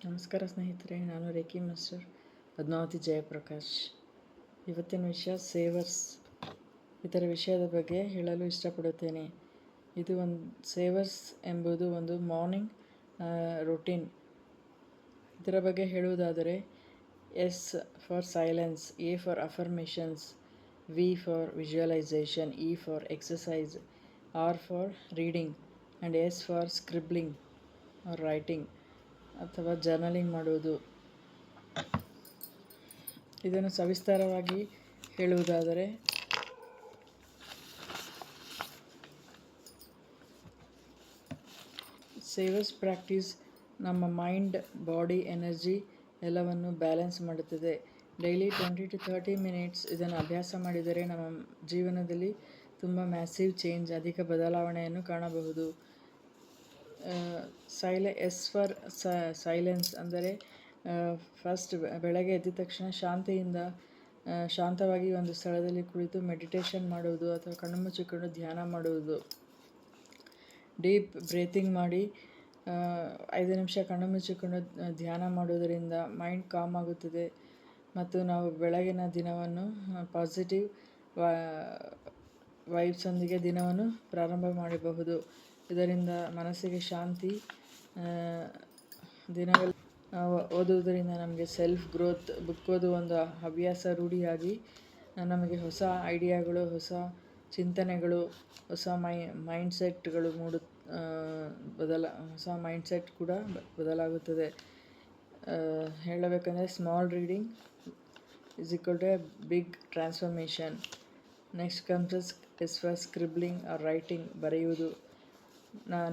ನಮಸ್ಕಾರ ಸ್ನೇಹಿತರೆ, ನಾನು ರೇಖಿ ಮಾಸ್ಟರ್ ಪದ್ಮಾವತಿ ಜಯಪ್ರಕಾಶ್. ಇವತ್ತಿನ ವಿಷಯ ಸೇವರ್ಸ್. ಇದರ ವಿಷಯದ ಬಗ್ಗೆ ಹೇಳಲು ಇಷ್ಟಪಡುತ್ತೇನೆ. ಇದು ಸೇವರ್ಸ್ ಎಂಬುದು ಒಂದು ಮಾರ್ನಿಂಗ್ ರೂಟೀನ್. ಇದರ ಬಗ್ಗೆ ಹೇಳುವುದಾದರೆ, S for silence, A for affirmations, V for visualization, E for exercise, R for reading and S for scribbling or writing ಅಥವಾ ಜರ್ನಲಿಂಗ್ ಮಾಡುವುದು. ಇದನ್ನು ಸವಿಸ್ತಾರವಾಗಿ ಹೇಳುವುದಾದರೆ, ಸೇವರ್ಸ್ ಪ್ರಾಕ್ಟೀಸ್ ನಮ್ಮ ಮೈಂಡ್, ಬಾಡಿ, ಎನರ್ಜಿ ಎಲ್ಲವನ್ನು ಬ್ಯಾಲೆನ್ಸ್ ಮಾಡುತ್ತದೆ. ಡೈಲಿ 20 to 30 ಮಿನಿಟ್ಸ್ ಇದನ್ನು ಅಭ್ಯಾಸ ಮಾಡಿದರೆ ನಮ್ಮ ಜೀವನದಲ್ಲಿ ತುಂಬ ಮ್ಯಾಸಿವ್ ಚೇಂಜ್, ಅಧಿಕ ಬದಲಾವಣೆಯನ್ನು ಕಾಣಬಹುದು. ಎಸ್ ಫಾರ್ ಸೈಲೆನ್ಸ್ ಅಂದರೆ, ಫಸ್ಟ್ ಬೆಳಗ್ಗೆ ಎದ್ದ ತಕ್ಷಣ ಶಾಂತವಾಗಿ ಒಂದು ಸ್ಥಳದಲ್ಲಿ ಕುಳಿತು ಮೆಡಿಟೇಷನ್ ಮಾಡುವುದು ಅಥವಾ ಕಣ್ಣು ಮುಚ್ಚಿಕೊಂಡು ಧ್ಯಾನ ಮಾಡುವುದು. ಡೀಪ್ ಬ್ರೀತಿಂಗ್ ಮಾಡಿ 5 ನಿಮಿಷ ಕಣ್ಣು ಮುಚ್ಚಿಕೊಂಡು ಧ್ಯಾನ ಮಾಡುವುದರಿಂದ ಮೈಂಡ್ ಕಾಮ್ ಆಗುತ್ತದೆ ಮತ್ತು ನಾವು ಬೆಳಗಿನ ದಿನವನ್ನು ಪಾಸಿಟಿವ್ ವೈಬ್ಸೊಂದಿಗೆ ದಿನವನ್ನು ಪ್ರಾರಂಭ ಮಾಡಬಹುದು. ಇದರಿಂದ ಮನಸ್ಸಿಗೆ ಶಾಂತಿ. ದಿನವೆಲ್ಲ ಓದುವುದರಿಂದ ನಮಗೆ ಸೆಲ್ಫ್ ಗ್ರೋತ್, ಬುಕ್ ಓದು ಒಂದು ಹವ್ಯಾಸ ರೂಢಿಯಾಗಿ ನಮಗೆ ಹೊಸ ಐಡಿಯಾಗಳು, ಹೊಸ ಚಿಂತನೆಗಳು, ಹೊಸ ಮೈಂಡ್ಸೆಟ್ಗಳು ಹೊಸ ಮೈಂಡ್ಸೆಟ್ ಕೂಡ ಬದಲಾಗುತ್ತದೆ. ಹೇಳಬೇಕಂದ್ರೆ, small reading is equal to a big transformation. Next comes S for scribbling or writing, ಬರೆಯುವುದು.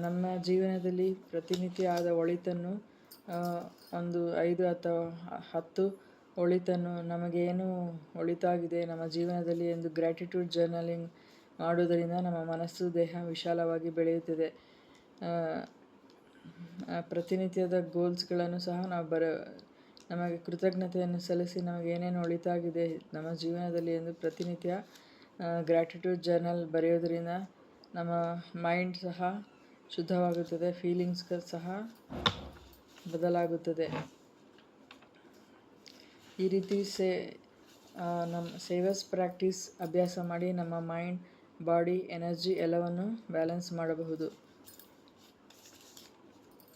ನಮ್ಮ ಜೀವನದಲ್ಲಿ ಪ್ರತಿನಿತ್ಯ ಆದ ಒಳಿತನ್ನು, ಒಂದು 5 ಅಥವಾ 10 ಒಳಿತನ್ನು, ನಮಗೇನು ಒಳಿತಾಗಿದೆ ನಮ್ಮ ಜೀವನದಲ್ಲಿ ಎಂದು ಗ್ರ್ಯಾಟಿಟ್ಯೂಡ್ ಜರ್ನಲಿಂಗ್ ಮಾಡುವುದರಿಂದ ನಮ್ಮ ಮನಸ್ಸು, ದೇಹ ವಿಶಾಲವಾಗಿ ಬೆಳೆಯುತ್ತದೆ. ಪ್ರತಿನಿತ್ಯದ ಗೋಲ್ಸ್ಗಳನ್ನು ಸಹ ನಮಗೆ ಕೃತಜ್ಞತೆಯನ್ನು ಸಲ್ಲಿಸಿ ನಮಗೇನೇನು ಒಳಿತಾಗಿದೆ ನಮ್ಮ ಜೀವನದಲ್ಲಿ ಎಂದು ಪ್ರತಿನಿತ್ಯ ಗ್ರ್ಯಾಟಿಟ್ಯೂಡ್ ಜರ್ನಲ್ ಬರೆಯೋದರಿಂದ ನಮ್ಮ ಮೈಂಡ್ ಸಹ ಶುದ್ಧವಾಗುತ್ತದೆ, ಫೀಲಿಂಗ್ಸ್ ಸಹ ಬದಲಾಗುತ್ತದೆ. ಈ ರೀತಿ ನಮ್ಮ ಸೇವರ್ಸ್ ಪ್ರಾಕ್ಟೀಸ್ ಅಭ್ಯಾಸ ಮಾಡಿ ನಮ್ಮ ಮೈಂಡ್, ಬಾಡಿ, ಎನರ್ಜಿ ಎಲ್ಲವನ್ನು ಬ್ಯಾಲೆನ್ಸ್ ಮಾಡಬಹುದು.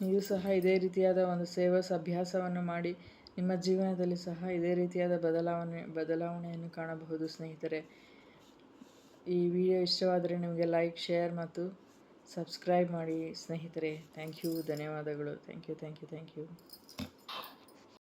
ನೀವು ಸಹ ಇದೇ ರೀತಿಯಾದ ಒಂದು ಸೇವರ್ಸ್ ಅಭ್ಯಾಸವನ್ನು ಮಾಡಿ ನಿಮ್ಮ ಜೀವನದಲ್ಲಿ ಸಹ ಇದೇ ರೀತಿಯಾದ ಬದಲಾವಣೆಯನ್ನು ಕಾಣಬಹುದು. ಸ್ನೇಹಿತರೆ, ಈ ವಿಡಿಯೋ ಇಷ್ಟವಾದರೆ ನಿಮಗೆ ಲೈಕ್, ಶೇರ್ ಮತ್ತು ಸಬ್ಸ್ಕ್ರೈಬ್ ಮಾಡಿ ಸ್ನೇಹಿತರೆ. ಥ್ಯಾಂಕ್ ಯು, ಧನ್ಯವಾದಗಳು. Thank you.